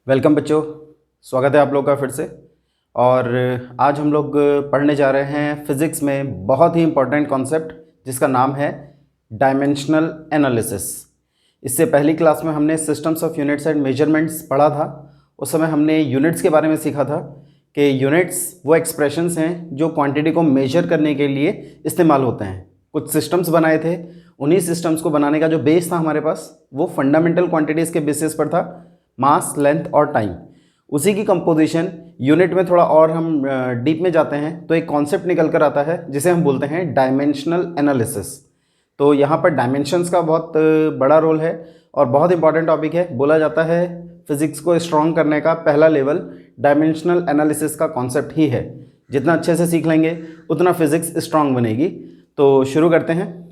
Welcome बच्चों, स्वागत है आप लोग का फिर से। और आज हम लोग पढ़ने जा रहे हैं फिज़िक्स में बहुत ही इम्पॉर्टेंट कॉन्सेप्ट जिसका नाम है डायमेंशनल एनालिसिस। इससे पहली क्लास में हमने systems of units and measurements पढ़ा था। उस समय हमने यूनिट्स के बारे में सीखा था कि यूनिट्स वो एक्सप्रेशंस हैं जो क्वांटिटी को मेजर करने के लिए इस्तेमाल होते हैं। कुछ सिस्टम्स बनाए थे, उन्हीं सिस्टम्स को बनाने का जो बेस था हमारे पास वो फंडामेंटल क्वांटिटीज़ के बेसिस पर था, मास, लेंथ और टाइम। उसी की कंपोजिशन यूनिट में थोड़ा और हम डीप में जाते हैं तो एक कॉन्सेप्ट निकल कर आता है जिसे हम बोलते हैं डायमेंशनल एनालिसिस। तो यहाँ पर डायमेंशंस का बहुत बड़ा रोल है और बहुत इंपॉर्टेंट टॉपिक है। बोला जाता है फिज़िक्स को स्ट्रॉन्ग करने का पहला लेवल डायमेंशनल एनालिसिस का कॉन्सेप्ट ही है। जितना अच्छे से सीख लेंगे उतना फिज़िक्स स्ट्रॉन्ग बनेगी। तो शुरू करते हैं।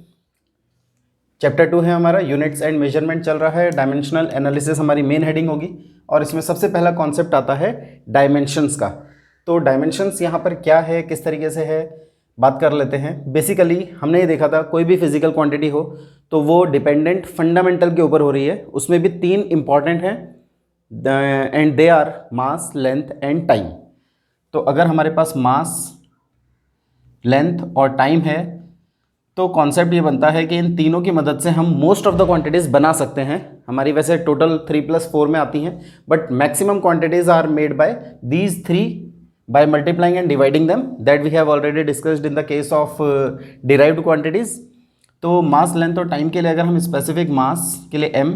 चैप्टर 2 है हमारा, यूनिट्स एंड मेजरमेंट चल रहा है। डायमेंशनल एनालिसिस हमारी मेन हेडिंग होगी और इसमें सबसे पहला कॉन्सेप्ट आता है डायमेंशंस का। तो डायमेंशंस यहाँ पर क्या है, किस तरीके से है, बात कर लेते हैं। बेसिकली हमने ये देखा था कोई भी फिजिकल क्वांटिटी हो तो वो डिपेंडेंट फंडामेंटल के ऊपर हो रही है। उसमें भी तीन इंपॉर्टेंट हैं and they are mass, length and time. तो अगर हमारे पास मास, लेंथ और टाइम है तो कॉन्सेप्ट ये बनता है कि इन तीनों की मदद से हम मोस्ट ऑफ द क्वांटिटीज़ बना सकते हैं। हमारी वैसे टोटल 3+4 में आती हैं, but maximum quantities are made by these three by multiplying and dividing them, that we have already discussed in the case of derived quantities. तो मास, लेंथ और टाइम के लिए अगर हम स्पेसिफिक मास के लिए m,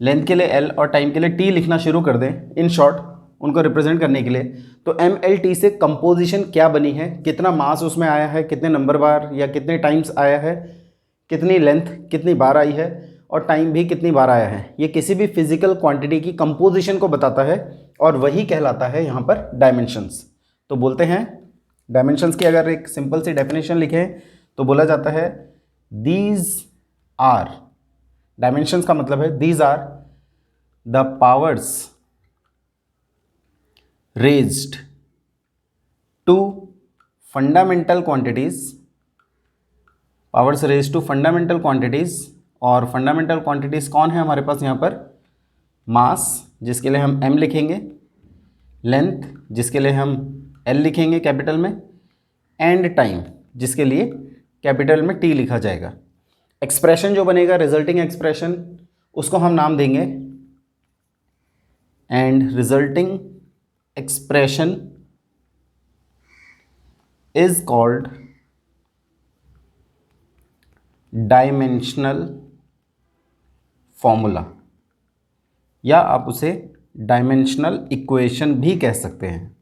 लेंथ के लिए l और टाइम के लिए t लिखना शुरू कर दें इन शॉर्ट उनको रिप्रेजेंट करने के लिए, तो MLT से कंपोजिशन क्या बनी है, कितना मास उसमें आया है, कितने नंबर बार या कितने टाइम्स आया है, कितनी लेंथ कितनी बार आई है और टाइम भी कितनी बार आया है, ये किसी भी फिजिकल क्वांटिटी की कंपोजिशन को बताता है और वही कहलाता है यहाँ पर डायमेंशंस। तो बोलते हैं डायमेंशंस की अगर एक सिंपल सी डेफिनेशन लिखें तो बोला जाता है दीज आर, डायमेंशंस का मतलब है these are the powers raised to fundamental quantities, powers raised to fundamental quantities। और fundamental quantities कौन है हमारे पास यहाँ पर, मास जिसके लिए हम m लिखेंगे, लेंथ जिसके लिए हम l लिखेंगे कैपिटल में, एंड टाइम जिसके लिए कैपिटल में t लिखा जाएगा। एक्सप्रेशन जो बनेगा, रिजल्टिंग एक्सप्रेशन, उसको हम नाम देंगे and resulting expression is called dimensional formula, या आप उसे डायमेंशनल इक्वेशन भी कह सकते हैं।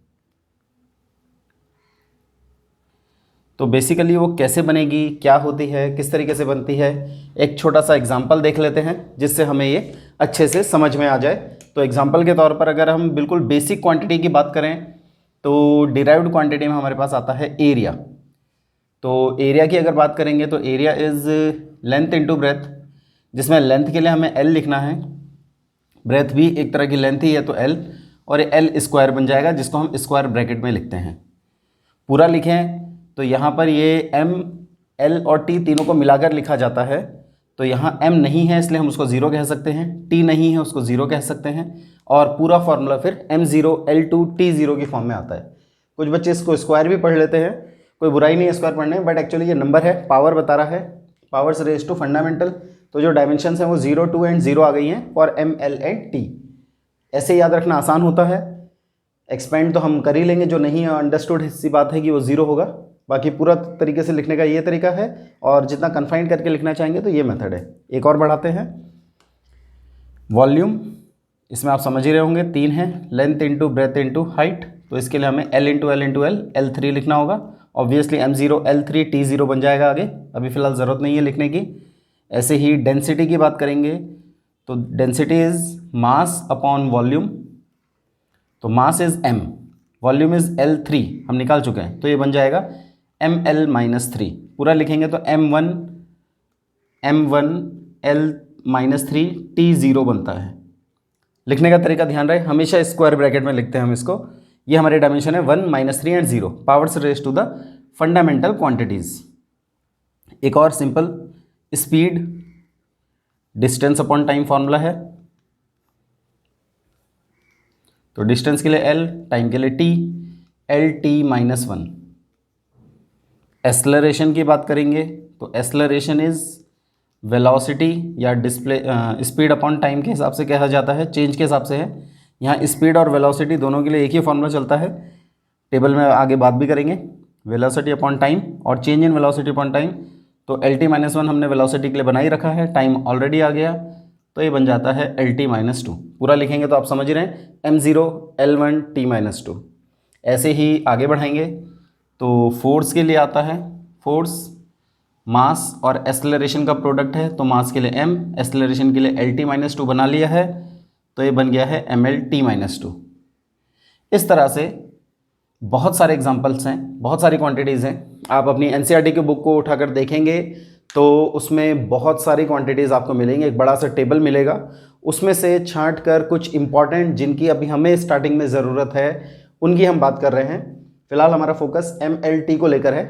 तो बेसिकली वो कैसे बनेगी, क्या होती है, किस तरीके से बनती है, एक छोटा सा एग्जांपल देख लेते हैं जिससे हमें ये अच्छे से समझ में आ जाए। तो एग्जांपल के तौर पर अगर हम बिल्कुल बेसिक क्वांटिटी की बात करें तो डिराइव्ड क्वांटिटी में हमारे पास आता है एरिया। तो एरिया की अगर बात करेंगे तो area is length into breadth, जिसमें लेंथ के लिए हमें L लिखना है, ब्रेथ भी एक तरह की लेंथ ही है तो L, और ये L स्क्वायर बन जाएगा जिसको हम स्क्वायर ब्रैकेट में लिखते हैं। पूरा लिखें तो यहाँ पर ये M, L और T तीनों को मिलाकर लिखा जाता है। तो यहाँ M नहीं है इसलिए हम उसको 0 कह सकते हैं, T नहीं है उसको 0 कह सकते हैं, और पूरा फार्मूला फिर M0 L2 T0 की फॉर्म में आता है। कुछ बच्चे इसको स्क्वायर भी पढ़ लेते हैं, कोई बुराई नहीं है स्क्वायर पढ़ने में, बट एक्चुअली ये नंबर है, पावर बता रहा है, पावर्स रेज टू फंडामेंटल। तो जो डायमेंशंस हैं वो 0, 2 एंड 0 आ गई हैं for M, L and T। ऐसे याद रखना आसान होता है, एक्सपेंड तो हम कर ही लेंगे, जो नहीं अंडरस्टूड हिस्सी बात है कि वो 0 होगा। बाकी पूरा तरीके से लिखने का ये तरीका है, और जितना कन्फाइंड करके लिखना चाहेंगे तो ये मेथड है। एक और बढ़ाते हैं, वॉल्यूम, इसमें आप समझ ही रहे होंगे 3 है, length into breadth into height. तो इसके लिए हमें L into L into L, L3 लिखना होगा। ऑब्वियसली M0 L3 T0 बन जाएगा आगे, अभी फ़िलहाल ज़रूरत नहीं है लिखने की। ऐसे ही डेंसिटी की बात करेंगे तो density is mass upon volume. तो mass is M, volume is L3, हम निकाल चुके हैं, तो ये बन जाएगा ML-3। पूरा लिखेंगे तो M1 L-3 T0 बनता है। लिखने का तरीका ध्यान रहे, हमेशा स्क्वायर ब्रैकेट में लिखते हैं हम इसको। ये हमारे डायमेंशन है 1, -3 and 0, powers raised to the fundamental quantities. एक और simple, speed distance upon time formula है। तो डिस्टेंस के लिए एल, टाइम के लिए T, L T minus one. Acceleration की बात करेंगे तो एस्लरेशन इज वेलोसिटी या डिस्प्ले स्पीड अपॉन टाइम के हिसाब से कहा जाता है, चेंज के हिसाब से है। यहाँ स्पीड और वेलोसिटी दोनों के लिए एक ही फॉर्मूला चलता है, टेबल में आगे बात भी करेंगे। वेलोसिटी अपॉन टाइम और change in velocity upon time, तो एल टी माइनस वन हमने वेलोसिटी के लिए बना ही रखा है, टाइम ऑलरेडी आ गया, तो ये बन जाता है एल टी माइनस टू। पूरा लिखेंगे तो आप समझ रहे हैं, M zero L one T minus two. ऐसे ही आगे बढ़ाएंगे तो फोर्स के लिए आता है, फोर्स मास और एस्लेरेशन का प्रोडक्ट है, तो मास के लिए m, एस्लेरेशन के लिए एल टी माइनस टू बना लिया है, तो ये बन गया है M L T minus two. इस तरह से बहुत सारे एग्जांपल्स हैं, बहुत सारी क्वांटिटीज़ हैं। आप अपनी एनसीईआरटी की बुक को उठाकर देखेंगे तो उसमें बहुत सारी क्वांटिटीज़ आपको मिलेंगी, एक बड़ा सा टेबल मिलेगा, उसमें से छांट कर कुछ इंपॉर्टेंट जिनकी अभी हमें स्टार्टिंग में ज़रूरत है उनकी हम बात कर रहे हैं। फिलहाल हमारा फोकस एम एल टी को लेकर है।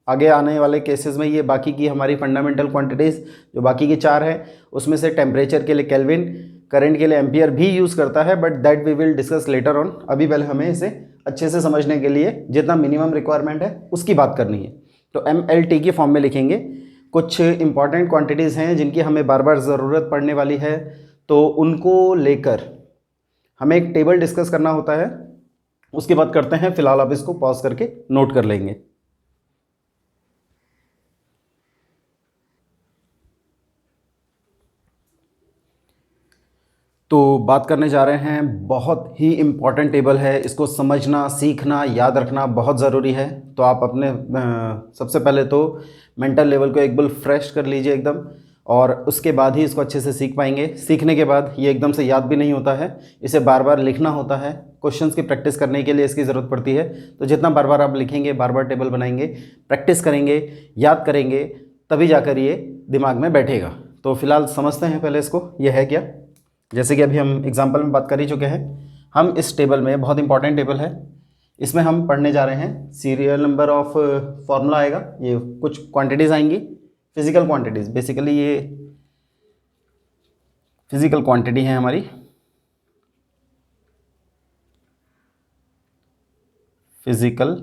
आगे आने वाले केसेस में ये बाकी की हमारी फंडामेंटल क्वांटिटीज़ जो बाकी की चार है, उसमें से टेम्परेचर के लिए केल्विन, करंट के लिए एम्पियर भी यूज़ करता है, but that we will discuss later on. अभी पहले हमें इसे अच्छे से समझने के लिए जितना मिनिमम रिक्वायरमेंट है उसकी बात करनी है। तो एम एल टी की फॉर्म में लिखेंगे। कुछ इंपॉर्टेंट क्वांटिटीज़ हैं जिनकी हमें बार बार ज़रूरत पड़ने वाली है, तो उनको लेकर हमें एक टेबल डिस्कस करना होता है, उसकी बात करते हैं। फिलहाल आप इसको पॉज करके नोट कर लेंगे। तो बात करने जा रहे हैं, बहुत ही इम्पॉर्टेंट टेबल है, इसको समझना, सीखना, याद रखना बहुत ज़रूरी है। तो आप अपने सबसे पहले तो मेंटल लेवल को एकदम फ्रेश कर लीजिए एकदम, और उसके बाद ही इसको अच्छे से सीख पाएंगे। सीखने के बाद ये एकदम से याद भी नहीं होता है, इसे बार बार लिखना होता है, क्वेश्चंस की प्रैक्टिस करने के लिए इसकी ज़रूरत पड़ती है। तो जितना बार बार आप लिखेंगे, बार बार टेबल बनाएंगे, प्रैक्टिस करेंगे, याद करेंगे, तभी जाकर ये दिमाग में बैठेगा। तो फिलहाल समझते हैं पहले इसको, ये है क्या। जैसे कि अभी हम एग्जाम्पल में बात कर ही चुके हैं, हम इस टेबल में, बहुत इंपॉर्टेंट टेबल है, इसमें हम पढ़ने जा रहे हैं सीरियल नंबर ऑफ फॉर्मूला आएगा, ये कुछ क्वांटिटीज़ आएंगी, फिजिकल क्वांटिटीज़, बेसिकली ये फिजिकल क्वांटिटी है हमारी, फिजिकल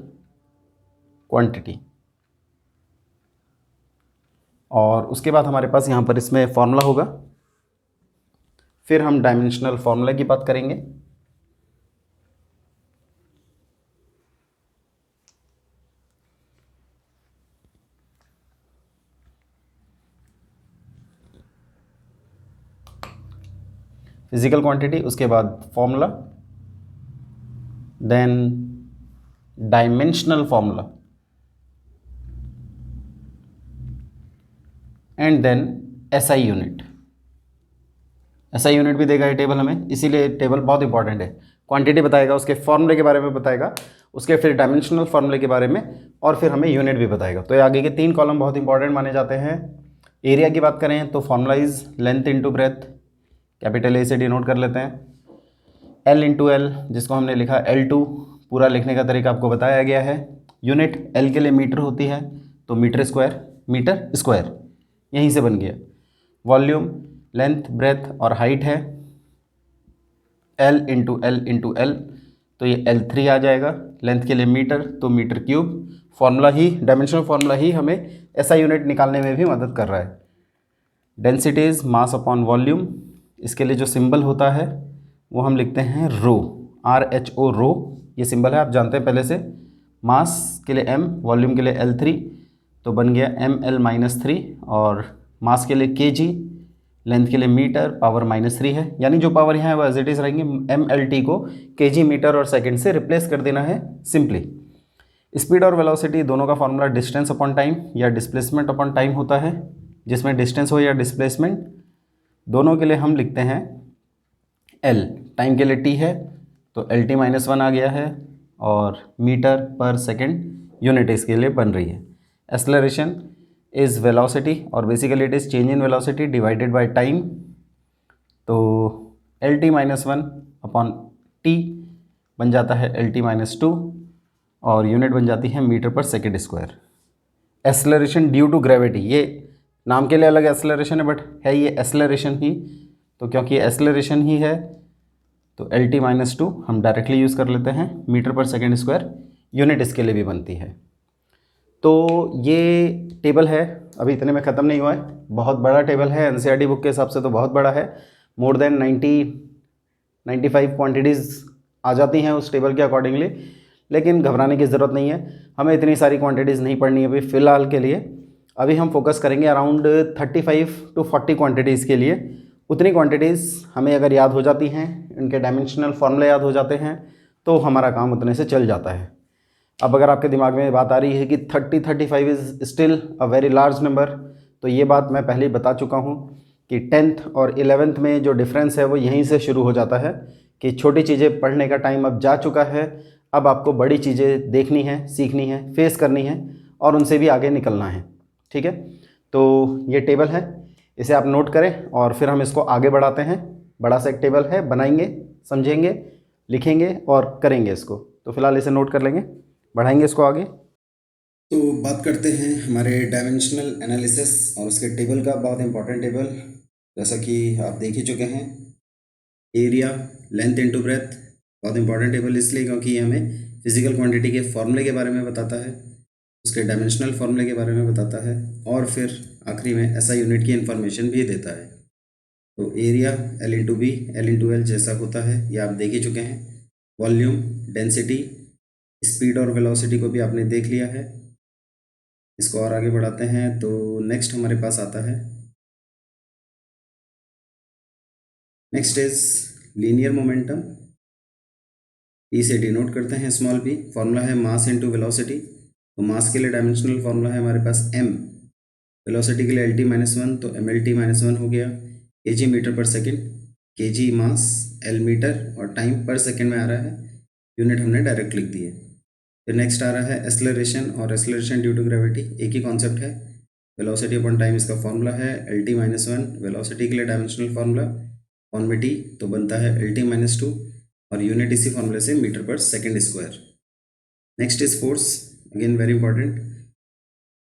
क्वांटिटी। और उसके बाद हमारे पास यहाँ पर इसमें फॉर्मूला होगा, फिर हम डायमेंशनल फॉर्मूला की बात करेंगे, फिजिकल क्वांटिटी, उसके बाद formula, then dimensional formula, and then SI unit. SI unit भी देगा ये टेबल हमें, इसीलिए टेबल बहुत इंपॉर्टेंट है। क्वांटिटी बताएगा, उसके फॉर्मूले के बारे में बताएगा, उसके फिर डायमेंशनल फॉर्मूले के बारे में, और फिर हमें यूनिट भी बताएगा। तो ये आगे के 3 कॉलम बहुत इंपॉर्टेंट माने जाते हैं। एरिया की बात करें तो formula is length into breadth, capital A से डिनोट कर लेते हैं। एल इंटू एल, जिसको हमने लिखा L2, पूरा लिखने का तरीका आपको बताया गया है। यूनिट एल के लिए मीटर होती है, तो मीटर स्क्वायर यहीं से बन गया। वॉल्यूम, लेंथ, ब्रेथ और हाइट है, L इंटू एल, तो ये L3 आ जाएगा। लेंथ के लिए मीटर, तो मीटर क्यूब। फॉर्मूला ही, डायमेंशनल फॉर्मूला ही हमें ऐसा यूनिट निकालने में भी मदद कर रहा है। Density is mass upon volume, इसके लिए जो सिंबल होता है वो हम लिखते हैं रो, RHO, रो ये सिंबल है, आप जानते हैं पहले से। मास के लिए m, वॉल्यूम के लिए L3, तो बन गया ml-3, और मास के लिए kg, लेंथ के लिए मीटर, पावर -3 है, यानी जो पावर यहाँ है वो एज इट इज़ रहेंगे। mlt को kg, मीटर और सेकंड से रिप्लेस कर देना है सिंपली। स्पीड और वेलोसिटी दोनों का फॉर्मूला डिस्टेंस अपॉन टाइम या डिस्प्लेसमेंट अपॉन टाइम होता है, जिसमें डिस्टेंस हो या डिस्प्लेसमेंट, दोनों के लिए हम लिखते हैं L। टाइम के लिए T है, तो LT-1 आ गया है, और मीटर पर सेकंड यूनिट इसके लिए बन रही है। एक्सेलरेशन इज़ वेलोसिटी, और basically it is change in velocity divided by time, तो LT-1 अपॉन T बन जाता है LT-2, और यूनिट बन जाती है मीटर पर second square. Acceleration due to gravity, ये नाम के लिए अलग एक्सेलरेशन है, बट है ये एक्सेलरेशन ही, तो क्योंकि एक्सेलरेशन ही है तो LT-2 हम डायरेक्टली यूज़ कर लेते हैं, मीटर पर सेकेंड स्क्वायर यूनिट इसके लिए भी बनती है। तो ये टेबल है, अभी इतने में ख़त्म नहीं हुआ है, बहुत बड़ा टेबल है, NCERT बुक के हिसाब से तो बहुत बड़ा है। मोर देन 95 क्वांटिटीज़ आ जाती हैं उस टेबल के अकॉर्डिंगली, लेकिन घबराने की ज़रूरत नहीं है, हमें इतनी सारी क्वांटिटीज़ नहीं पढ़नी है अभी फ़िलहाल के लिए। अभी हम फोकस करेंगे अराउंड 35 to 40 क्वांटिटीज़ के लिए। उतनी क्वांटिटीज़ हमें अगर याद हो जाती हैं, इनके डायमेंशनल फॉर्मूले याद हो जाते हैं, तो हमारा काम उतने से चल जाता है। अब अगर आपके दिमाग में बात आ रही है कि 35 is still a very large number, तो ये बात मैं पहले ही बता चुका हूँ कि 10th और 11th में जो डिफरेंस है वो यहीं से शुरू हो जाता है कि छोटी चीज़ें पढ़ने का टाइम अब जा चुका है, अब आपको बड़ी चीज़ें देखनी है, सीखनी है, फेस करनी है और उनसे भी आगे निकलना है। ठीक है, तो ये टेबल है, इसे आप नोट करें और फिर हम इसको आगे बढ़ाते हैं। बड़ा सा एक टेबल है, बनाएंगे, समझेंगे, लिखेंगे और करेंगे इसको। तो फिलहाल इसे नोट कर लेंगे, बढ़ाएंगे इसको आगे। तो बात करते हैं हमारे डायमेंशनल एनालिसिस और उसके टेबल का, बहुत इंपॉर्टेंट टेबल, जैसा कि आप देख ही चुके हैं। एरिया लेंथ इनटू ब्रेथ, बहुत इंपॉर्टेंट टेबल इसलिए क्योंकि ये हमें फिजिकल क्वांटिटी के फॉर्मूले के बारे में बताता है, उसके डायमेंशनल फॉर्मूले के बारे में बताता है और फिर आखिरी में ऐसा यूनिट की इन्फॉर्मेशन भी देता है। तो area L into B L into L जैसा होता है, ये आप देख ही चुके हैं। वॉल्यूम, डेंसिटी, स्पीड और वेलोसिटी को भी आपने देख लिया है। इसको और आगे बढ़ाते हैं तो नेक्स्ट हमारे पास आता है, next is linear momentum. P से डिनोट करते हैं स्मॉल p, फॉर्मूला है मास इनटू वेलोसिटी। तो मास के लिए डायमेंशनल फॉर्मूला है हमारे पास m, वेलोसिटी के लिए LT-1 तो MLT-1 हो गया। kg मीटर पर सेकेंड, kg मास, L मीटर और टाइम पर सेकेंड में आ रहा है, यूनिट हमने डायरेक्ट लिख दी है। फिर नेक्स्ट आ रहा है एक्सेलरेशन और एक्सेलरेशन ड्यू टू ग्रेविटी, एक ही कॉन्सेप्ट है। वेलोसिटी अपॉन टाइम इसका फॉर्मूला है LT-1, वेलोसिटी के लिए डायमेंशनल फॉर्मूला ऑन में t तो बनता है LT-2 और यूनिट इसी फॉर्मूले से मीटर पर second square. Next is force, again very important.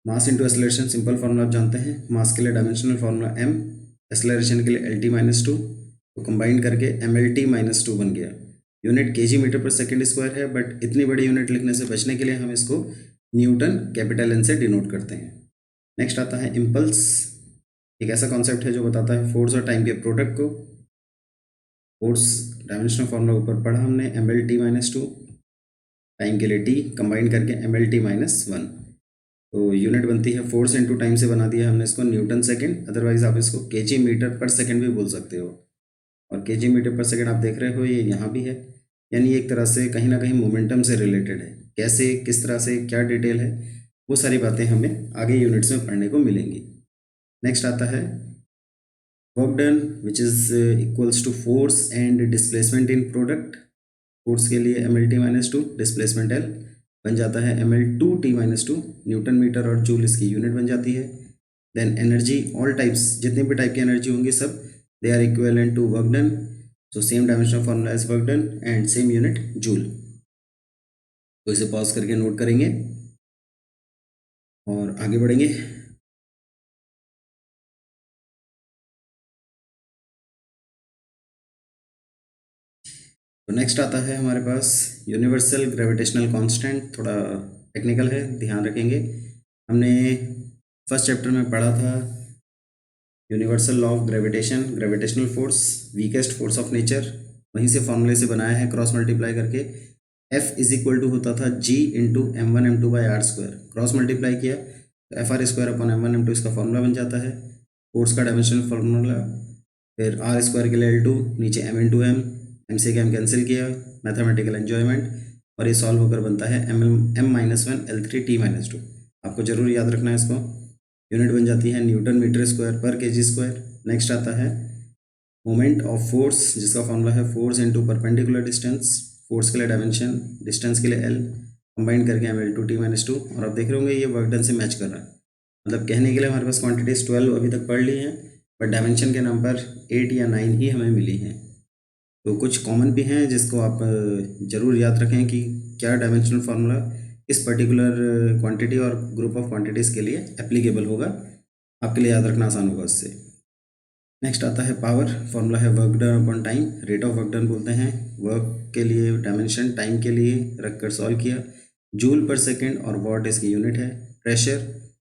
Mass into acceleration simple formula आप जानते हैं, मास के लिए डायमेंशनल फॉर्मूला m, एक्सेलरेशन के लिए LT-2 तो कंबाइन करके MLT-2 बन गया। यूनिट kg मीटर पर सेकेंड स्क्वायर है, बट इतनी बड़ी यूनिट लिखने से बचने के लिए हम इसको न्यूटन कैपिटल N से डिनोट करते हैं। नेक्स्ट आता है इम्पल्स, एक ऐसा कॉन्सेप्ट है जो बताता है फोर्स और टाइम के प्रोडक्ट को। फोर्स डायमेंशनल फॉर्मूला ऊपर पढ़ा हमने, MLT-2, टाइम के लिए t कंबाइन करके MLT-1 तो यूनिट बनती है फोर्स इंटू टाइम से बना दिया हमने इसको न्यूटन सेकेंड, अदरवाइज आप इसको kg मीटर पर सेकेंड भी बोल सकते हो। और kg मीटर पर सेकेंड आप देख रहे हो ये यहाँ भी है, यानी एक तरह से कहीं ना कहीं मोमेंटम से रिलेटेड है। कैसे, किस तरह से, क्या डिटेल है, वो सारी बातें हमें आगे यूनिट्स में पढ़ने को मिलेंगी। नेक्स्ट आता है work done which is equals to force and displacement in product. Force के लिए MLT-2, डिस्प्लेसमेंट L बन जाता है ML2T-2, न्यूटन मीटर और जूल इसकी यूनिट बन जाती है। देन एनर्जी, ऑल टाइप्स, जितने भी टाइप की एनर्जी होंगी सब they are equivalent to work done, so same dimensional formula is work done and same unit joule. तो इसे पॉज करके नोट करेंगे और आगे बढ़ेंगे। तो नेक्स्ट आता है हमारे पास यूनिवर्सल ग्रेविटेशनल कांस्टेंट, थोड़ा टेक्निकल है, ध्यान रखेंगे। हमने फर्स्ट चैप्टर में पढ़ा था universal law of gravitation, gravitational force, weakest force of nature, वहीं से फॉर्मूले से बनाया है क्रॉस मल्टीप्लाई करके। F इज इक्वल टू होता था G into M1 M2/r², cross multiply किया तो FR² अपॉन M1 M2 इसका फॉर्मूला बन जाता है, फोर्स का डायमेंशनल फॉर्मूला। फिर R² के लिए L2, नीचे M इंटू M, M से M कैंसिल किया, मैथमेटिकल एन्जॉयमेंट, और ये सॉल्व होकर बनता है M-1 L3T-2। आपको जरूर याद रखना है इसको, यूनिट बन जाती है न्यूटन मीटर स्क्वायर पर kg स्क्वायर। नेक्स्ट आता है मोमेंट ऑफ फोर्स, जिसका फॉर्मूला है force into perpendicular distance, force के लिए डायमेंशन, डिस्टेंस के लिए L, कंबाइन करके ML2T-2। और आप देख रहे होंगे ये वर्क डन से मैच कर रहा है, मतलब कहने के लिए हमारे पास क्वांटिटीज 12 अभी तक पढ़ ली हैं, बट डायमेंशन के नंबर 8 या 9 ही हमें मिली हैं। तो कुछ कॉमन भी हैं जिसको आप ज़रूर याद रखें कि क्या डायमेंशनल फार्मूला इस पर्टिकुलर क्वांटिटी और ग्रुप ऑफ क्वांटिटीज़ के लिए एप्लीकेबल होगा, आपके लिए याद रखना आसान होगा उससे। नेक्स्ट आता है पावर, फॉर्मूला है work done upon time. Rate of work done बोलते हैं वर्क के लिए डायमेंशन, टाइम के लिए रख कर सॉल्व किया। जूल पर सेकेंड और वॉट इसकी यूनिट है। Pressure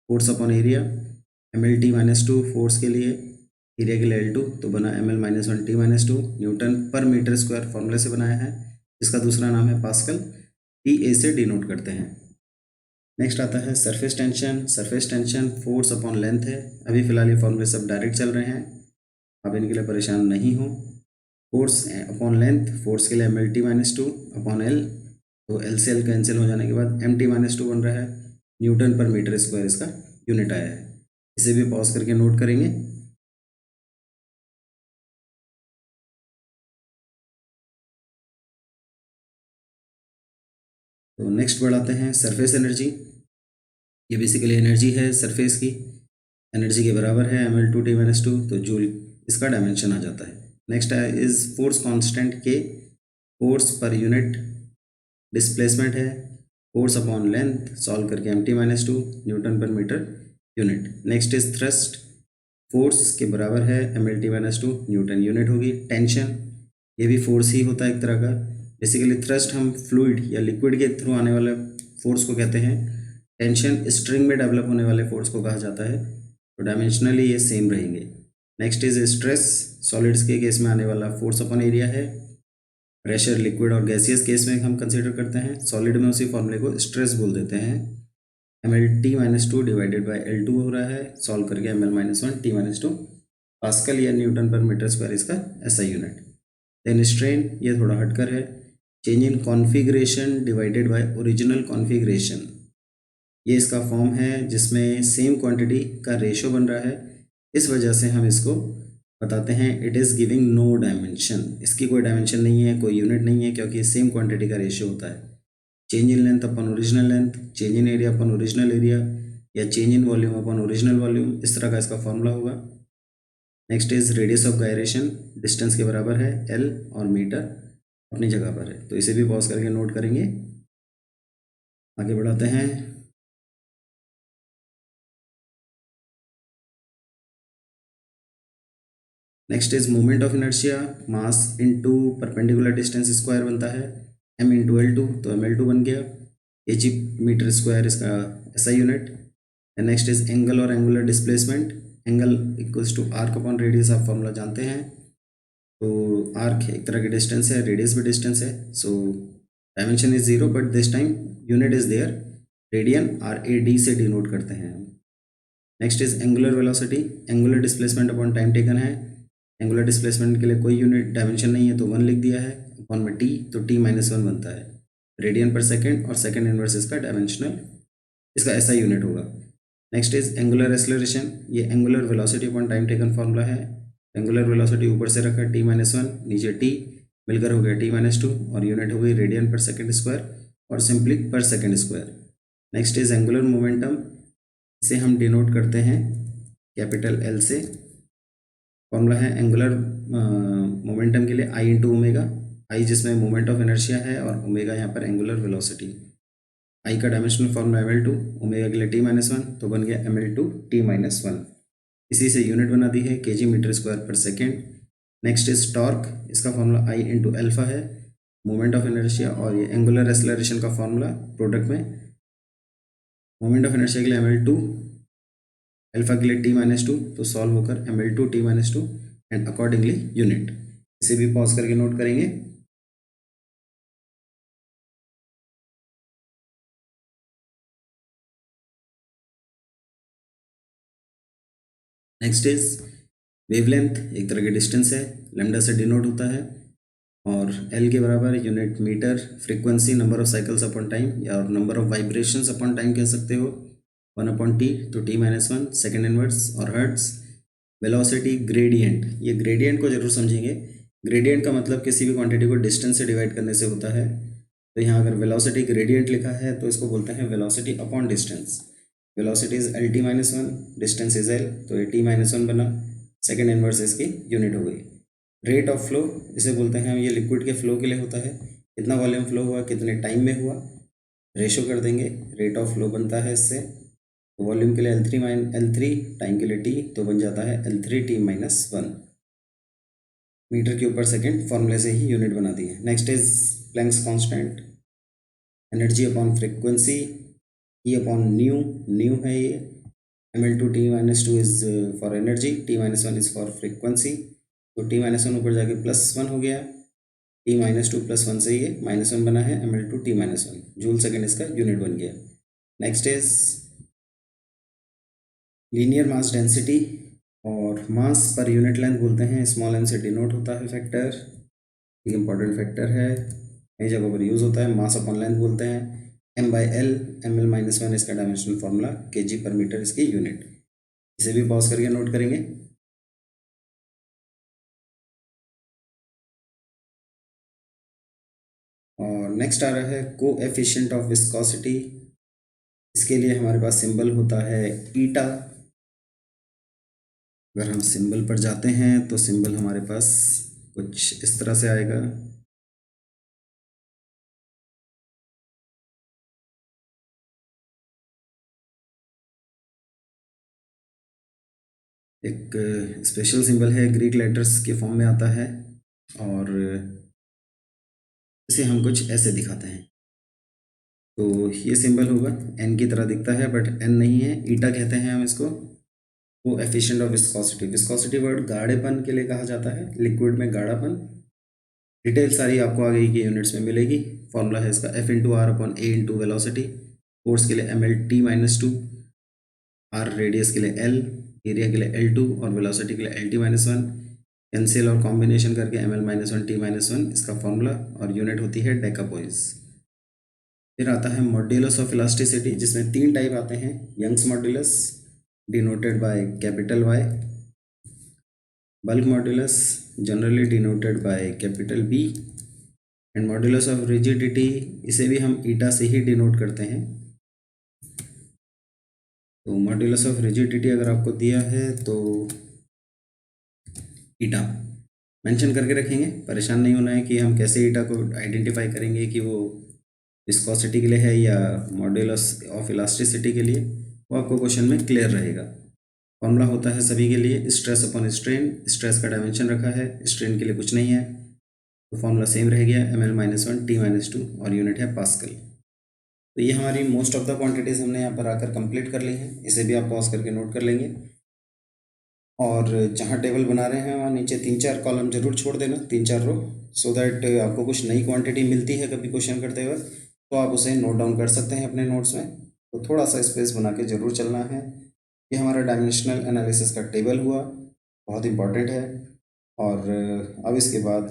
force upon area, ml/t-2 force के लिए, एरिया के लिए L2 तो बना ml-1t-2 Newton per metre square फॉर्मूले से बनाया है। इसका दूसरा नाम है पास्कल, PA से डिनोट करते हैं। नेक्स्ट आता है surface tension. Surface tension force upon length है। अभी फिलहाल ये फॉर्मूले सब डायरेक्ट चल रहे हैं, आप इनके लिए परेशान नहीं हो। फोर्स अपॉन लेंथ, फोर्स के लिए ml-2 अपॉन L, तो L से L कैंसिल हो जाने के बाद mt-2 बन रहा है। न्यूटन पर मीटर स्क्वायर इसका यूनिट आया है। इसे भी पॉज करके नोट करेंगे। तो नेक्स्ट बढ़ाते हैं सरफेस एनर्जी। ये बेसिकली एनर्जी है सरफेस की, एनर्जी के बराबर है ml/t-2 तो जूल इसका डायमेंशन आ जाता है। नेक्स्ट है इज फोर्स कांस्टेंट के, फोर्स पर यूनिट डिस्प्लेसमेंट है। फोर्स अपॉन लेंथ सॉल्व करके mt-2 newton per metre unit. Next is thrust, force के बराबर है ml-2 न्यूटन यूनिट होगी। टेंशन, ये भी फोर्स ही होता है एक तरह का। बेसिकली थ्रस्ट हम फ्लूइड या लिक्विड के थ्रू आने वाले फोर्स को कहते हैं, टेंशन स्ट्रिंग में डेवलप होने वाले फोर्स को कहा जाता है। तो डायमेंशनली ये सेम रहेंगे। नेक्स्ट इज स्ट्रेस, सॉलिड्स के केस में आने वाला फोर्स अपॉन एरिया है। प्रेशर लिक्विड और गैसियस केस में हम कंसीडर करते हैं, सॉलिड में उसी फॉर्मूले को स्ट्रेस बोल देते हैं। ml-2 डिवाइडेड बाई L2 हो रहा है, सॉल्व करके ml-1t-2 पास्कल या न्यूटन पर मीटर स्क्वायर इसका SI यूनिट। देन स्ट्रेन, ये थोड़ा हटकर है, change in configuration divided by original configuration. ये इसका फॉर्म है जिसमें सेम क्वांटिटी का रेशो बन रहा है, इस वजह से हम इसको बताते हैं it is giving no dimension. इसकी कोई डायमेंशन नहीं है, कोई यूनिट नहीं है, क्योंकि सेम क्वांटिटी का रेशियो होता है। Change in length upon original length, change in area upon original area, या change in volume upon original volume, इस तरह का इसका फॉर्मूला होगा। Next is radius of gyration, distance के बराबर है L और मीटर अपनी जगह पर है, तो इसे भी पॉज करके नोट करेंगे। आगे बढ़ाते हैं। Next is moment of inertia, mass into perpendicular distance square बनता है m इंटू L2 तो ml2 बन गया, kg मीटर स्क्वायर इसका SI unit. Next is angle और angular displacement, angle equals to arc upon radius, आप फॉर्मूला जानते हैं। तो आर्क एक तरह की डिस्टेंस है, रेडियस भी डिस्टेंस है, so dimension is 0 but this time unit is there, radian RAD से डिनोट करते हैं हम। Next is angular velocity, angular displacement upon time taken है। एंगुलर डिस्प्लेसमेंट के लिए कोई यूनिट डायमेंशन नहीं है तो 1 लिख दिया है, अपॉन में t तो t-1 बनता है रेडियन पर सेकेंड, और सेकेंड इनवर्स इसका डायमेंशनल, इसका SI यूनिट होगा। नेक्स्ट इज एंगुलर एक्सेलरेशन, ये angular velocity upon time taken formula है। एंगुलर वेलोसिटी ऊपर से रखा t-1, नीचे t मिलकर हो गया t-2 और यूनिट हो गई रेडियन पर सेकेंड स्क्वायर और सिंपली पर second square. Next is angular momentum, इसे हम डिनोट करते हैं कैपिटल L से। फॉर्मूला है एंगुलर मोमेंटम के लिए I इंटू ओमेगा, आई जिसमें मोमेंट ऑफ इनर्शिया है और ओमेगा यहाँ पर एंगुलर वेलोसिटी। I का डायमेंशनल फॉर्मूला ml2, ओमेगा के लिए t-1 तो बन गया ml2t-1। इसी से यूनिट बना दी है kg मीटर स्क्वायर पर सेकेंड। नेक्स्ट इज टॉर्क, इसका फॉर्मूला I इंटू एल्फा है, मोमेंट ऑफ इनर्शिया और ये एंगुलर एक्सेलरेशन का फॉर्मूला प्रोडक्ट में, मोमेंट ऑफ इनर्शिया के लिए ml2, अल्फा के लिए t-2 तो सॉल्व होकर ml2t-2 एंड अकॉर्डिंगली यूनिट। इसे भी पॉज करके नोट करेंगे। नेक्स्ट इज वेवलेंथ, एक तरह की डिस्टेंस है, लैम्डा से डिनोट होता है, और L के बराबर unit metre, frequency number of cycles upon time या number of vibrations upon time कह सकते हो, 1/t तो t-1 सेकेंड इनवर्स, और हर्ट्स। वेलोसिटी ग्रेडियंट, ये ग्रेडियंट को जरूर समझेंगे। ग्रेडियंट का मतलब किसी भी क्वांटिटी को डिस्टेंस से डिवाइड करने से होता है, तो यहाँ अगर वेलोसिटी ग्रेडियंट लिखा है तो इसको बोलते हैं velocity upon distance. Velocity is L-1, distance is L तो ये t-1 बना, सेकेंड इनवर्स इसकी यूनिट हो गई। रेट ऑफ फ्लो, इसे बोलते हैं, ये लिक्विड के फ्लो के लिए होता है, कितना वॉल्यूम फ्लो हुआ, कितने टाइम में हुआ, रेशो कर देंगे, रेट ऑफ फ्लो बनता है इससे। तो वॉल्यूम के लिए L3 टाइम के लिए T, तो बन जाता है L3T-1 मीटर क्यूब पर सेकेंड, फॉर्मूले से ही यूनिट बना दी है। Next is Planck's constant, energy upon frequency, E upon new है ये, mL/T-2 is for energy, T-1 is for frequency, तो T-1 ऊपर जाके +1 हो गया, T-2 +1 से ये -1 बना है, mL/T-1 जूल सेकेंड इसका यूनिट बन गया। Next is linear mass density, और मास पर यूनिट लेंथ बोलते हैं, स्मॉल एन से डिनोट होता है फैक्टर, एक इंपॉर्टेंट फैक्टर है, कई जगहों पर यूज़ होता है। मास अपॉन लेंथ बोलते हैं, M/L, mL-1 इसका डायमेंशनल फार्मूला, kg/मीटर इसकी यूनिट। इसे भी पॉज करके नोट करेंगे। और नेक्स्ट आ रहा है कोएफिशिएंट ऑफ विस्कोसिटी, इसके लिए हमारे पास सिंबल होता है ईटा। अगर हम सिंबल पर जाते हैं तो सिंबल हमारे पास कुछ इस तरह से आएगा। एक स्पेशल सिंबल है, ग्रीक लेटर्स के फॉर्म में आता है, और इसे हम कुछ ऐसे दिखाते हैं। तो ये सिंबल होगा, एन की तरह दिखता है बट एन नहीं है, ईटा कहते हैं हम इसको। Coefficient of viscosity, viscosity word गाढ़ेपन के लिए कहा जाता है, लिक्विड में गाढ़ापन। डिटेल सारी आपको आगे की यूनिट्स में मिलेगी। फॉर्मूला है इसका F/R/A वेलोसिटी, फोर्स के लिए mL/T-2, आर रेडियस के लिए L, एरिया के लिए L2 और वेलोसिटी के लिए L/T-1। कैंसिल और कॉम्बिनेशन करके mL-1 इसका फॉर्मूला, और यूनिट होती है डेकापोइस। फिर आता है मॉड्यूलस ऑफ इलास्टिसिटी, जिसमें 3 टाइप आते हैं। Young's modulus denoted by capital Y, bulk modulus generally denoted by capital B, and modulus of rigidity, इसे भी हम ईटा से ही डिनोट करते हैं। तो मॉड्यूलस ऑफ रिजिडिटी अगर आपको दिया है तो ईटा मेंशन करके रखेंगे, परेशान नहीं होना है कि हम कैसे ईटा को आइडेंटिफाई करेंगे कि वो विस्कोसिटी के लिए है या मॉड्यूलस ऑफ इलास्टिसिटी के लिए, वो आपको क्वेश्चन में क्लियर रहेगा। फॉर्मूला होता है सभी के लिए स्ट्रेस अपॉन स्ट्रेन, स्ट्रेस का डायमेंशन रखा है, स्ट्रेन के लिए कुछ नहीं है, तो फॉर्मूला सेम रह गया, mL-1 T-2, और यूनिट है पास्कल। तो ये हमारी मोस्ट ऑफ द क्वांटिटीज़ हमने यहाँ पर आकर कंप्लीट कर ली हैं, इसे भी आप पॉज करके नोट कर लेंगे। और जहाँ टेबल बना रहे हैं वहाँ नीचे 3-4 कॉलम जरूर छोड़ देना, 3-4 रो, सो दैट आपको कुछ नई क्वांटिटी मिलती है कभी क्वेश्चन करते हुए तो आप उसे नोट डाउन कर सकते हैं अपने नोट्स में। तो थोड़ा सा स्पेस बना के ज़रूर चलना है। ये हमारा डायमेंशनल एनालिसिस का टेबल हुआ, बहुत इंपॉर्टेंट है। और अब इसके बाद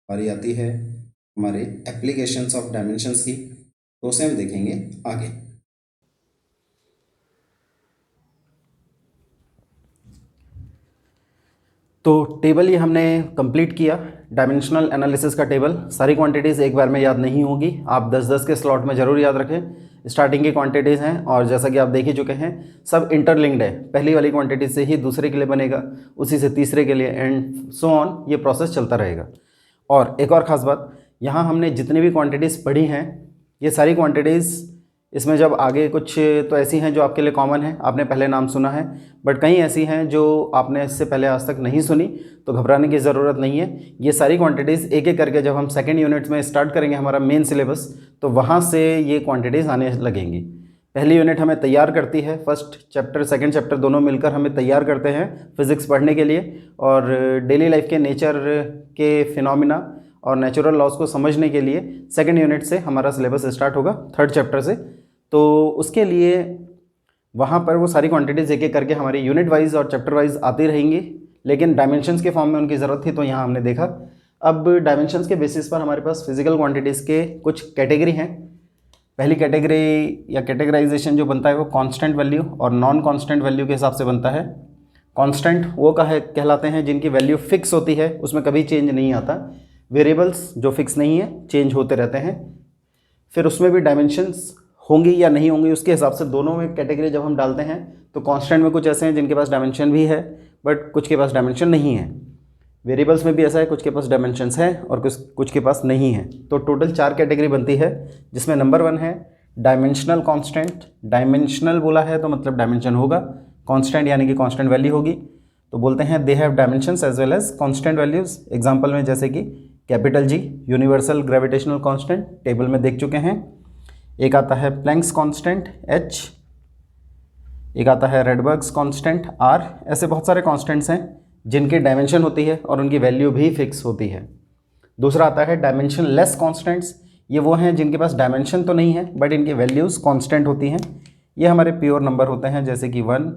बारी आती है हमारे एप्लीकेशंस ऑफ डायमेंशंस की, तो उसे हम देखेंगे आगे। तो टेबल ये हमने कंप्लीट किया, डायमेंशनल एनालिसिस का टेबल। सारी क्वांटिटीज़ एक बार में याद नहीं होगी, आप 10-10 के स्लॉट में ज़रूर याद रखें। स्टार्टिंग की क्वांटिटीज़ हैं और जैसा कि आप देख ही चुके हैं सब इंटरलिंक्ड है, पहली वाली क्वांटिटी से ही दूसरे के लिए बनेगा, उसी से तीसरे के लिए, एंड सो ऑन, ये प्रोसेस चलता रहेगा। और एक और ख़ास बात, यहाँ हमने जितनी भी क्वांटिटीज़ पढ़ी हैं ये सारी क्वांटिटीज़, इसमें जब आगे कुछ तो ऐसी हैं जो आपके लिए कॉमन है, आपने पहले नाम सुना है, बट कई ऐसी हैं जो आपने इससे पहले आज तक नहीं सुनी, तो घबराने की ज़रूरत नहीं है। ये सारी क्वांटिटीज़ एक एक करके जब हम सेकेंड यूनिट में स्टार्ट करेंगे हमारा मेन सिलेबस, तो वहाँ से ये क्वांटिटीज़ आने लगेंगी। पहली यूनिट हमें तैयार करती है, फर्स्ट चैप्टर सेकेंड चैप्टर दोनों मिलकर हमें तैयार करते हैं फिज़िक्स पढ़ने के लिए, और डेली लाइफ के नेचर के फिनोमिना और नेचुरल लॉज को समझने के लिए सेकेंड यूनिट से हमारा सिलेबस स्टार्ट होगा, थर्ड चैप्टर से। तो उसके लिए वहाँ पर वो सारी क्वांटिटीज़ एक एक करके हमारी यूनिट वाइज और चैप्टर वाइज आती रहेंगी, लेकिन डायमेंशंस के फॉर्म में उनकी ज़रूरत थी, तो यहाँ हमने देखा। अब डायमेंशंस के बेसिस पर हमारे पास फिजिकल क्वांटिटीज़ के कुछ कैटेगरी हैं। पहली कैटेगरी या कैटेगराइजेशन जो बनता है वो कांस्टेंट वैल्यू और नॉन कांस्टेंट वैल्यू के हिसाब से बनता है। कांस्टेंट वो कहलाते हैं जिनकी वैल्यू फिक्स होती है, उसमें कभी चेंज नहीं आता। वेरिएबल्स जो फिक्स नहीं है, चेंज होते रहते हैं। फिर उसमें भी डायमेंशंस होंगी या नहीं होंगी, उसके हिसाब से दोनों में कैटेगरी जब हम डालते हैं तो कांस्टेंट में कुछ ऐसे हैं जिनके पास डायमेंशन भी है बट कुछ के पास डायमेंशन नहीं है। वेरिएबल्स में भी ऐसा है, कुछ के पास डायमेंशंस है और कुछ के पास नहीं है। तो टोटल 4 कैटेगरी बनती है, जिसमें नंबर 1 है डायमेंशनल कांस्टेंट, डायमेंशनल बोला है तो मतलब डायमेंशन होगा, कांस्टेंट यानी कि कांस्टेंट वैल्यू होगी, तो बोलते हैं they have dimensions as well as constant values. Example में जैसे कि capital G universal gravitational constant table में देख चुके हैं, एक आता है प्लैंक्स कांस्टेंट H, एक आता है रेडबर्ग्स कांस्टेंट R। ऐसे बहुत सारे कांस्टेंट्स हैं जिनकी डायमेंशन होती है और उनकी वैल्यू भी फिक्स होती है। दूसरा आता है डायमेंशन लेस कांस्टेंट्स, ये वो हैं जिनके पास डायमेंशन तो नहीं है बट इनकी वैल्यूज़ कांस्टेंट होती हैं। ये हमारे प्योर नंबर होते हैं जैसे कि 1,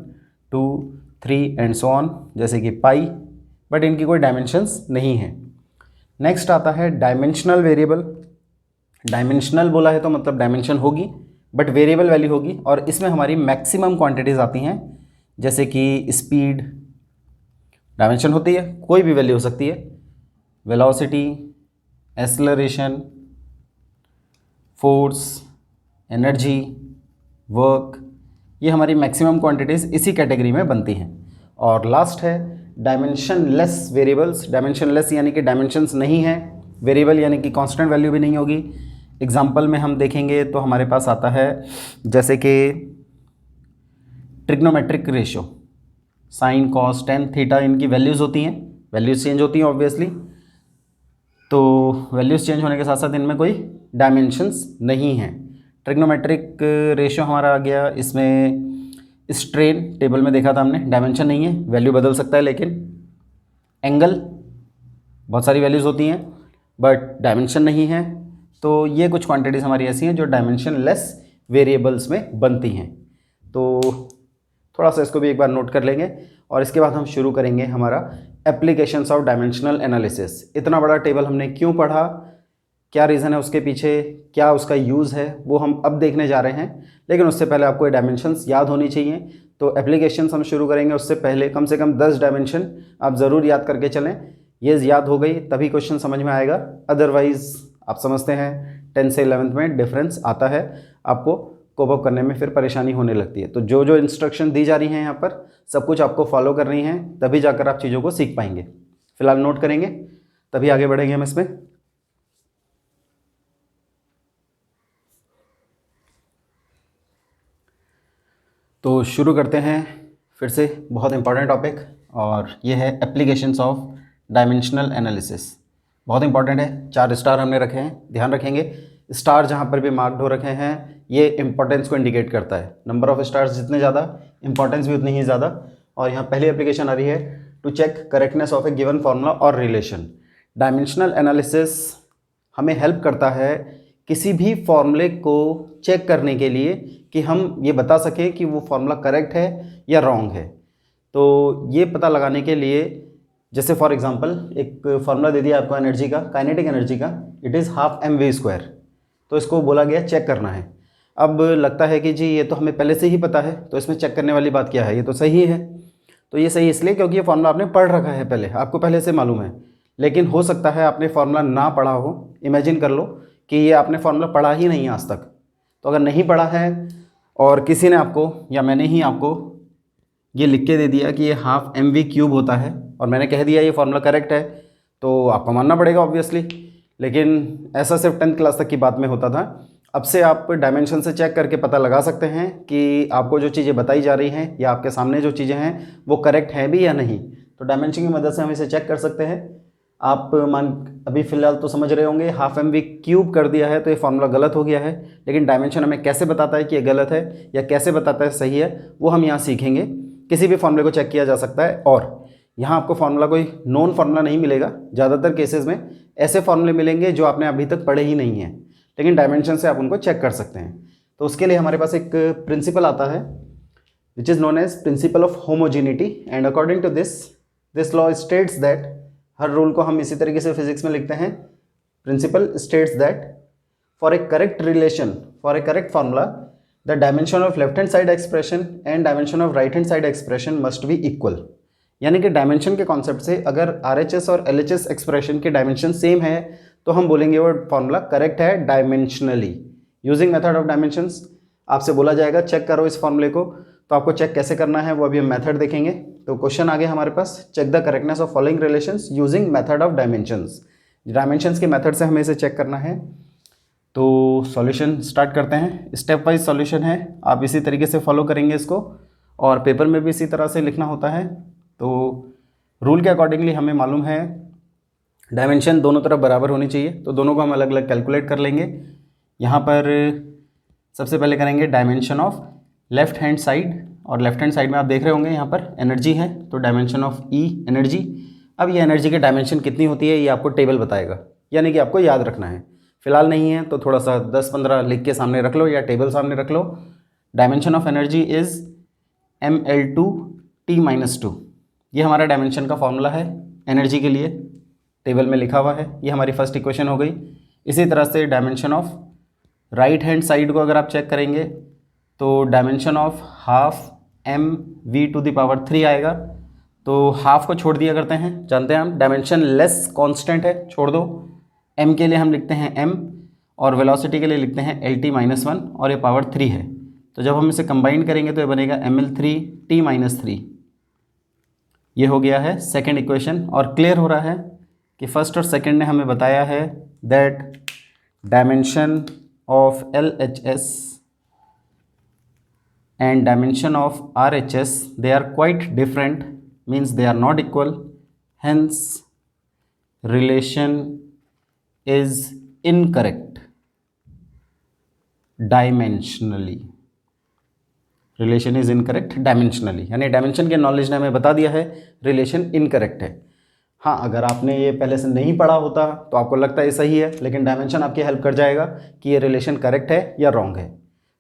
2, 3 एंड सो ऑन, जैसे कि पाई, बट इनकी कोई डायमेंशंस नहीं है। नेक्स्ट आता है डायमेंशनल वेरिएबल। डायमेंशनल बोला है तो मतलब डायमेंशन होगी बट वेरिएबल वैल्यू होगी, और इसमें हमारी मैक्सिमम क्वांटिटीज़ आती हैं जैसे कि स्पीड, डायमेंशन होती है, कोई भी वैल्यू हो सकती है, velocity, acceleration, force, energy, work, ये हमारी मैक्सिमम क्वांटिटीज़ इसी कैटेगरी में बनती हैं। और लास्ट है dimension less variables. Dimension less यानी कि डायमेंशंस नहीं है, वेरिएबल यानी कि कांस्टेंट वैल्यू भी नहीं होगी। एग्जांपल में हम देखेंगे तो हमारे पास आता है जैसे कि trigonometric ratio, sine, cos, tan, theta, इनकी वैल्यूज़ होती हैं, वैल्यूज़ चेंज होती हैं ऑब्वियसली, तो वैल्यूज़ चेंज होने के साथ साथ इनमें कोई डायमेंशंस नहीं हैं। ट्रिग्नोमेट्रिक रेशियो हमारा आ गया, इसमें स्ट्रेन टेबल में देखा था हमने, डायमेंशन नहीं है, वैल्यू बदल सकता है, लेकिन एंगल बहुत सारी वैल्यूज़ होती हैं बट डायमेंशन नहीं है। तो ये कुछ क्वांटिटीज़ हमारी ऐसी हैं जो डायमेंशन लेस वेरिएबल्स में बनती हैं। तो थोड़ा सा इसको भी एक बार नोट कर लेंगे और इसके बाद हम शुरू करेंगे हमारा एप्लीकेशंस ऑफ डायमेंशनल एनालिसिस। इतना बड़ा टेबल हमने क्यों पढ़ा, क्या रीज़न है उसके पीछे, क्या उसका यूज़ है, वो हम अब देखने जा रहे हैं, लेकिन उससे पहले आपको ये डायमेंशंस याद होनी चाहिए। तो एप्लीकेशंस हम शुरू करेंगे, उससे पहले कम से कम 10 डायमेंशन आप ज़रूर याद करके चलें। ये याद हो गई तभी क्वेश्चन समझ में आएगा, अदरवाइज़ आप समझते हैं 10 से 11th में डिफरेंस आता है, आपको कोप अप करने में फिर परेशानी होने लगती है। तो जो जो इंस्ट्रक्शन दी जा रही हैं यहाँ पर सब कुछ आपको फॉलो करनी है, तभी जाकर आप चीज़ों को सीख पाएंगे। फिलहाल नोट करेंगे तभी आगे बढ़ेंगे हम इसमें। तो शुरू करते हैं फिर से, बहुत इंपॉर्टेंट टॉपिक, और ये है एप्लीकेशंस ऑफ डायमेंशनल एनालिसिस। बहुत इंपॉर्टेंट है, 4 स्टार हमने रखे हैं, ध्यान रखेंगे। स्टार जहाँ पर भी मार्क्ड हो रखे हैं ये इंपॉर्टेंस को इंडिकेट करता है, नंबर ऑफ स्टार्स जितने ज़्यादा इंपॉर्टेंस भी उतनी ही ज़्यादा। और यहाँ पहली एप्लीकेशन आ रही है to check correctness of a given formula और रिलेशन। डायमेंशनल एनालिसिस हमें हेल्प करता है किसी भी फॉर्मूले को चेक करने के लिए कि हम ये बता सकें कि वो फार्मूला करेक्ट है या रॉन्ग है। तो ये पता लगाने के लिए, जैसे फॉर एग्जांपल एक फार्मूला दे दिया आपको एनर्जी का, काइनेटिक एनर्जी का, इट इज़ ½ mv², तो इसको बोला गया चेक करना है। अब लगता है कि जी ये तो हमें पहले से ही पता है, तो इसमें चेक करने वाली बात क्या है, ये तो सही है। तो ये सही इसलिए क्योंकि ये फार्मूला आपने पढ़ रखा है पहले, आपको पहले से मालूम है। लेकिन हो सकता है आपने फार्मूला ना पढ़ा हो, इमेजिन कर लो कि ये आपने फार्मूला पढ़ा ही नहीं आज तक। तो अगर नहीं पढ़ा है और किसी ने आपको या मैंने ही आपको ये लिख के दे दिया कि ये ½ mv³ होता है और मैंने कह दिया ये फार्मूला करेक्ट है, तो आपको मानना पड़ेगा ऑब्वियसली। लेकिन ऐसा सिर्फ 10th क्लास तक की बात में होता था। अब से आप डायमेंशन से चेक करके पता लगा सकते हैं कि आपको जो चीज़ें बताई जा रही हैं या आपके सामने जो चीज़ें हैं वो करेक्ट हैं भी या नहीं। तो डायमेंशन की मदद से हम इसे चेक कर सकते हैं। आप अभी फ़िलहाल तो समझ रहे होंगे ½ mv³ कर दिया है तो ये फार्मूला गलत हो गया है, लेकिन डायमेंशन हमें कैसे बताता है कि ये गलत है या कैसे बताता है सही है, वो हम यहाँ सीखेंगे। किसी भी फार्मूले को चेक किया जा सकता है और यहाँ आपको फार्मूला कोई नॉन फार्मूला नहीं मिलेगा। ज़्यादातर केसेस में ऐसे फार्मूले मिलेंगे जो आपने अभी तक पढ़े ही नहीं हैं, लेकिन डायमेंशन से आप उनको चेक कर सकते हैं। तो उसके लिए हमारे पास एक प्रिंसिपल आता है which is known as principle of homogeneity, and according to this law states that, हर रूल को हम इसी तरीके से फिजिक्स में लिखते हैं। Principle states that for a correct relation, for a correct formula, the dimension of left hand side expression and dimension of right hand side expression must be equal. यानी कि डायमेंशन के कॉन्सेप्ट से अगर RHS और LHS expression के dimension same है तो हम बोलेंगे वो फार्मूला करेक्ट है dimensionally. Using method of dimensions आपसे बोला जाएगा चेक करो इस फार्मूले को, तो आपको चेक कैसे करना है वो अभी हम मेथड देखेंगे। तो क्वेश्चन आगे हमारे पास, check the correctness of following relations using method of dimensions. Dimensions के मेथड से हमें इसे चेक करना है। तो सॉल्यूशन स्टार्ट करते हैं। स्टेप वाइज सॉल्यूशन है, आप इसी तरीके से फॉलो करेंगे इसको, और पेपर में भी इसी तरह से लिखना होता है। तो रूल के अकॉर्डिंगली हमें मालूम है डायमेंशन दोनों तरफ बराबर होनी चाहिए, तो दोनों को हम अलग अलग कैलकुलेट कर लेंगे। यहाँ पर सबसे पहले करेंगे dimension of left hand side, और लेफ्ट हैंड साइड में आप देख रहे होंगे यहाँ पर एनर्जी है, तो डायमेंशन ऑफ ई एनर्जी। अब ये एनर्जी की डायमेंशन कितनी होती है ये आपको टेबल बताएगा, यानी कि आपको याद रखना है। फिलहाल नहीं है तो थोड़ा सा 10-15 लिख के सामने रख लो या टेबल सामने रख लो। Dimension of energy is mL2T-2। ये हमारा डायमेंशन का फॉर्मूला है एनर्जी के लिए, टेबल में लिखा हुआ है। ये हमारी फर्स्ट इक्वेशन हो गई। इसी तरह से dimension of right hand side को अगर आप चेक करेंगे तो डायमेंशन ऑफ हाफ mv⁻³ आएगा। तो हाफ को छोड़ दिया करते हैं, जानते हैं हम डायमेंशन लेस कांस्टेंट है, छोड़ दो। m के लिए हम लिखते हैं m, और वेलोसिटी के लिए लिखते हैं LT-1, और ये पावर 3 है। तो जब हम इसे कंबाइन करेंगे तो ये बनेगा mL3T-3। ये हो गया है सेकेंड इक्वेशन, और क्लियर हो रहा है कि फर्स्ट और सेकेंड ने हमें बताया है that dimension of LHS and dimension of RHS, they are quite different, means they are not equal, hence relation is incorrect dimensionally। Relation is incorrect dimensionally, यानी डायमेंशन के नॉलेज ने हमें बता दिया है रिलेशन इनकरेक्ट है। हाँ, अगर आपने ये पहले से नहीं पढ़ा होता तो आपको लगता है सही है, लेकिन डायमेंशन आपकी हेल्प कर जाएगा कि ये रिलेशन करेक्ट है या रॉन्ग है।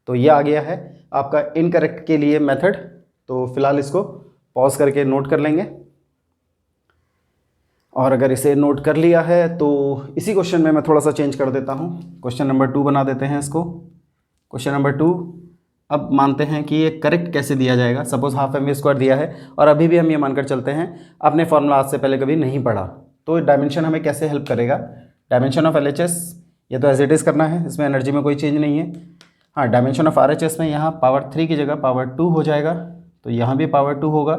तो ये आ गया है आपका इनकरेक्ट के लिए मेथड। तो फिलहाल इसको पॉज करके नोट कर लेंगे, और अगर इसे नोट कर लिया है तो इसी क्वेश्चन में मैं थोड़ा सा चेंज कर देता हूँ। क्वेश्चन नंबर 2 बना देते हैं इसको। क्वेश्चन नंबर 2, अब मानते हैं कि ये करेक्ट कैसे दिया जाएगा। सपोज हाफ mv² दिया है, और अभी भी हम ये मानकर चलते हैं आपने फॉर्मूला आज से पहले कभी नहीं पढ़ा, तो डायमेंशन हमें कैसे हेल्प करेगा। डायमेंशन ऑफ LHS ये तो एज इट इज़ करना है, इसमें एनर्जी में कोई चेंज नहीं है। हाँ, डायमेंशन ऑफ RHS में यहाँ पावर 3 की जगह पावर 2 हो जाएगा, तो यहाँ भी पावर 2 होगा,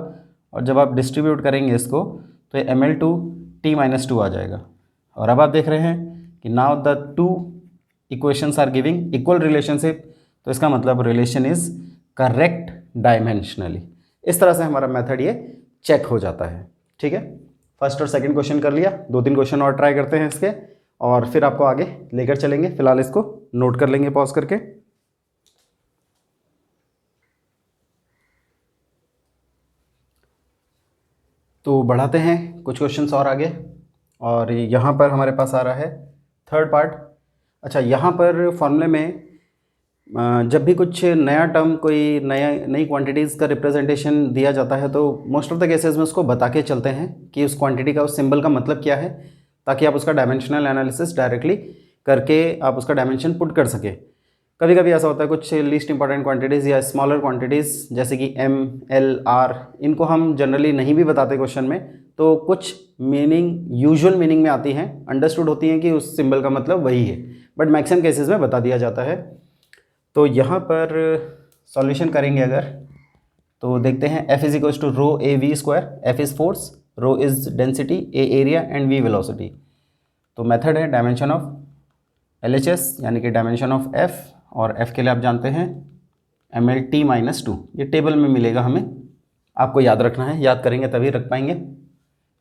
और जब आप डिस्ट्रीब्यूट करेंगे इसको तो ये mL2T-2 आ जाएगा। और अब आप देख रहे हैं कि now the two equations are giving equal relationship, तो इसका मतलब रिलेशन इज़ करेक्ट डायमेंशनली। इस तरह से हमारा मेथड ये चेक हो जाता है। ठीक है, फर्स्ट और सेकंड क्वेश्चन कर लिया, 2-3 क्वेश्चन और ट्राई करते हैं इसके, और फिर आपको आगे लेकर चलेंगे। फिलहाल इसको नोट कर लेंगे पॉज करके। तो बढ़ाते हैं कुछ क्वेश्चंस और आगे, और यहाँ पर हमारे पास आ रहा है थर्ड पार्ट। अच्छा, यहाँ पर फॉर्मूले में जब भी कुछ नया टर्म, कोई नई क्वांटिटीज़ का रिप्रेजेंटेशन दिया जाता है, तो मोस्ट ऑफ द केसेस में उसको बता के चलते हैं कि उस क्वांटिटी का, उस सिंबल का मतलब क्या है, ताकि आप उसका डायमेंशनल एनालिसिस डायरेक्टली करके आप उसका डायमेंशन पुट कर सके। कभी कभी ऐसा होता है कुछ लीस्ट इंपॉर्टेंट क्वांटिटीज़ या स्मॉलर क्वांटिटीज़ जैसे कि M, L, R, इनको हम जनरली नहीं भी बताते क्वेश्चन में, तो कुछ मीनिंग यूजुअल मीनिंग में आती हैं, अंडरस्टूड होती हैं कि उस सिंबल का मतलब वही है, बट मैक्सिमम केसेस में बता दिया जाता है। तो यहाँ पर सॉल्यूशन करेंगे अगर, तो देखते हैं F is equals to rho a v square. F is force, rho is density, a area and v velocity. तो मेथड है डायमेंशन ऑफ LHS यानी कि डायमेंशन ऑफ F, और F के लिए आप जानते हैं mL2। ये टेबल में मिलेगा हमें, आपको याद रखना है, याद करेंगे तभी रख पाएंगे।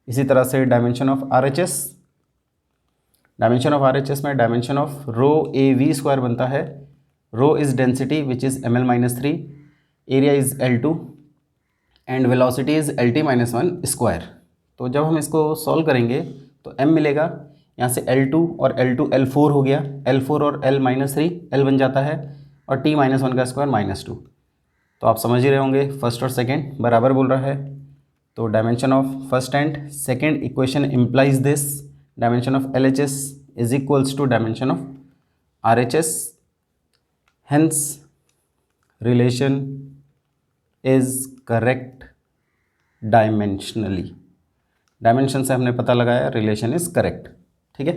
इसी तरह से dimension of RHS, dimension of RHS में dimension of rho a v square बनता है। Rho is density which is mL-3, area is L2 and velocity is LT-1 square. तो जब हम इसको सॉल्व करेंगे तो m मिलेगा, यहाँ से L2 और L2 L4 हो गया, L4 और L-3 L बन जाता है, और T-1 का स्क्वायर -2। तो आप समझ ही रहे होंगे फर्स्ट और सेकंड बराबर बोल रहा है। तो dimension of first and second equation implies this, dimension of LHS is equals to dimension of RHS, hence relation is correct dimensionally. Dimension से हमने पता लगाया रिलेशन इज करेक्ट। ठीक है,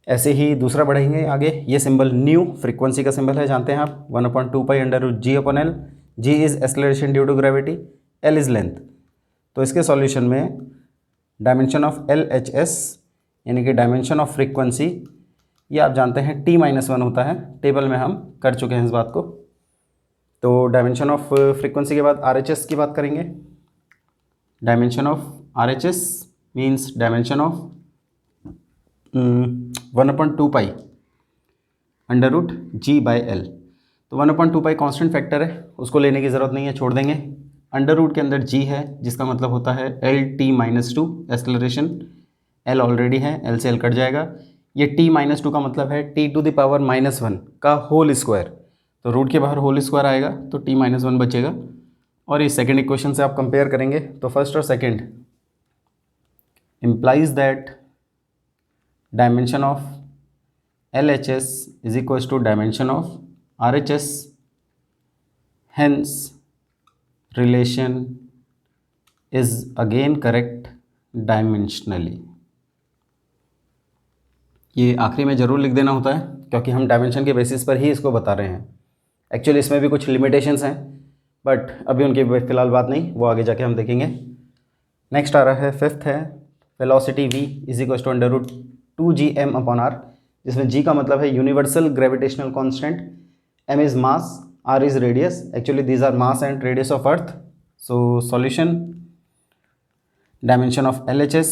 ऐसे ही दूसरा बढ़ेंगे आगे। ये सिंबल न्यू फ्रीक्वेंसी का सिंबल है, जानते हैं आप, 1/2π/g/L। g is acceleration due to gravity, L is length. तो इसके सॉल्यूशन में डायमेंशन ऑफ LHS यानी कि डायमेंशन ऑफ फ्रीक्वेंसी ये आप जानते हैं t-1 होता है, टेबल में हम कर चुके हैं इस बात को। तो डायमेंशन ऑफ फ्रीक्वेंसी के बाद RHS की बात करेंगे। Dimension of RHS means dimension of 1/2 pi √g/L। तो 1/2 पाई कॉन्स्टेंट फैक्टर है, उसको लेने की ज़रूरत नहीं है, छोड़ देंगे। अंडर रूट के अंदर g है, जिसका मतलब होता है L t-2 acceleration. L already है, L से L कट जाएगा। ये t-2 का मतलब है t⁻⁻1 का होल स्क्वायर, तो रूट के बाहर होल स्क्वायर आएगा तो t-1 बचेगा। और इस सेकेंड इक्वेशन से आप कंपेयर करेंगे तो फर्स्ट और second implies that dimension of LHS is equals to dimension of RHS, hence relation is again correct dimensionally। ये आखिरी में ज़रूर लिख देना होता है क्योंकि हम डायमेंशन के बेसिस पर ही इसको बता रहे हैं। एक्चुअली इसमें भी कुछ लिमिटेशंस हैं, बट अभी उनकी फ़िलहाल बात नहीं, वो आगे जाके हम देखेंगे। नेक्स्ट आ रहा है, फिफ्थ है velocity v is equal to √2gm/r, जिसमें g का मतलब है universal gravitational constant, m is mass, r is radius. Actually these are mass and radius of earth. So solution, dimension of LHS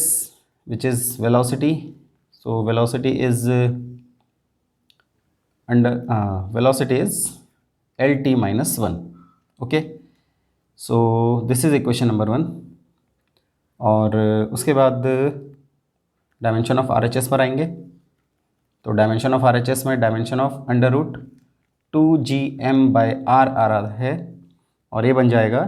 which is velocity. So velocity is Lt-1, okay. So this is equation number 1। और उसके बाद dimension of RHS पर आएंगे। तो dimension of RHS में dimension of √2gm/r आ रहा है, और ये बन जाएगा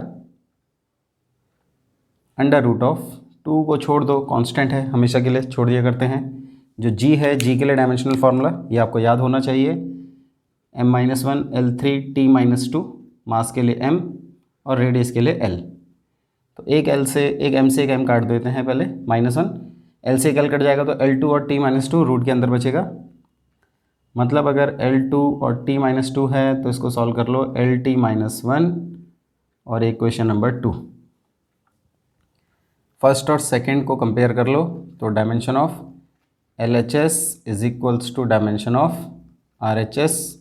√2 को छोड़ दो, कांस्टेंट है, हमेशा के लिए छोड़ दिया करते हैं। जो g है, g के लिए डायमेंशनल फार्मूला ये आपको याद होना चाहिए, m-1 L3 t-2, मास के लिए m और रेडियस के लिए l। तो एक m से एक m काट देते हैं पहले, -1, l से एक l कट जाएगा तो L2 और t-2 रूट के अंदर बचेगा। मतलब अगर L2 और t-2 है तो इसको सॉल्व कर लो, Lt-1 और इक्वेशन नंबर 2। फर्स्ट और सेकंड को कंपेयर कर लो तो dimension of LHS is equals to dimension of RHS,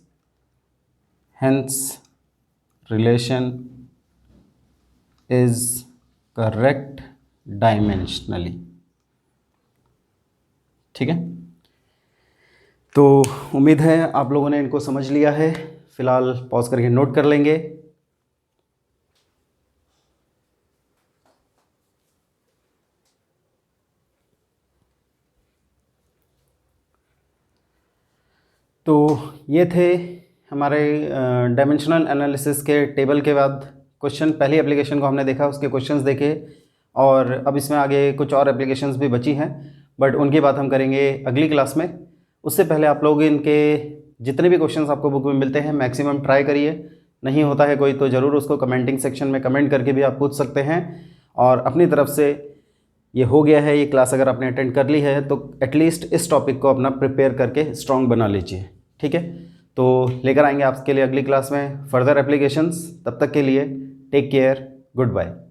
hence relation is correct dimensionally. ठीक है, तो उम्मीद है आप लोगों ने इनको समझ लिया है। फिलहाल पॉज करके नोट कर लेंगे। तो ये थे हमारे डायमेंशनल एनालिसिस के टेबल के बाद क्वेश्चन। पहली एप्लीकेशन को हमने देखा, उसके क्वेश्चंस देखे, और अब इसमें आगे कुछ और एप्लीकेशंस भी बची हैं, बट उनकी बात हम करेंगे अगली क्लास में। उससे पहले आप लोग इनके जितने भी क्वेश्चंस आपको बुक में मिलते हैं मैक्सिमम ट्राई करिए। नहीं होता है कोई तो ज़रूर उसको कमेंटिंग सेक्शन में कमेंट करके भी आप पूछ सकते हैं। और अपनी तरफ से ये हो गया है, ये क्लास अगर आपने अटेंड कर ली है तो एटलीस्ट इस टॉपिक को अपना प्रिपेयर करके स्ट्रॉन्ग बना लीजिए। ठीक है, तो लेकर आएंगे आपके लिए अगली क्लास में फर्दर एप्लीकेशंस। तब तक के लिए टेक केयर, गुड बाय।